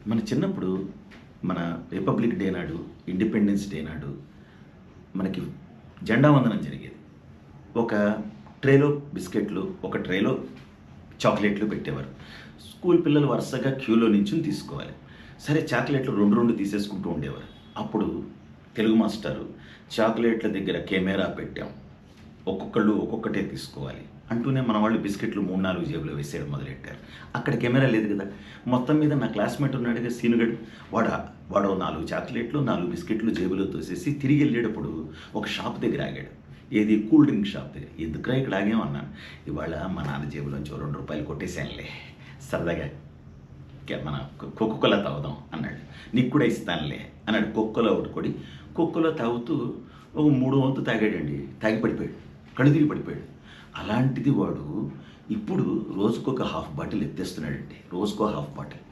మన చిన్నప్పుడు మన రిపబ్లిక్ డే నాడు, ఇండిపెండెన్స్ డే నాడు మనకి జెండా వందనం జరిగేది. ఒక ట్రేలో బిస్కెట్లు, ఒక ట్రేలో చాక్లెట్లు పెట్టేవారు. స్కూల్ పిల్లలు వరుసగా క్యూలో నించుని తీసుకోవాలి. సరే చాక్లెట్లు 2, 2 తీసేసుకుంటూ ఉండేవారు. అప్పుడు తెలుగు మాస్టారు చాక్లెట్ల దగ్గర కెమెరా పెట్టాం, ఒక్కొక్కళ్ళు ఒక్కొక్కటే తీసుకోవాలి అంటూనే మన వాళ్ళు బిస్కెట్లు 3, 4 జేబులో వేసేయడం మొదలెట్టారు. అక్కడ కెమెరా లేదు కదా. మొత్తం మీద నా క్లాస్మేట్ ఉన్నాడుగా సీనుగడు, వాడో 4 చాక్లెట్లు 4 బిస్కెట్లు జేబులో తోసేసి తిరిగి వెళ్ళేటప్పుడు ఒక షాప్ దగ్గర ఆగాడు. ఏది కూల్ డ్రింక్ షాప్ దగ్గర. ఎందుకురా ఇక్కడ ఆగామన్నాను. ఇవాళ మా నాన్న జేబులోంచి ఓ 2 రూపాయలు కొట్టేశానులే, సరదాగా మన కోకోకోలా తాగుదాం అన్నాడు. నీకు కూడా ఇస్తానులే అన్నాడు. కోకోలా ఒకటి కొడి కోకోలా తాగుతూ ఒక 3 వంతు తాగాడండి. తాగి పడిపోయాడు, కళ్ళు తిరిగి పడిపోయాడు. అలాంటిది వాడు ఇప్పుడు రోజుకొక హాఫ్ బాటిల్ ఎత్తేస్తున్నాడండి. రోజుకో హాఫ్ బాటిల్.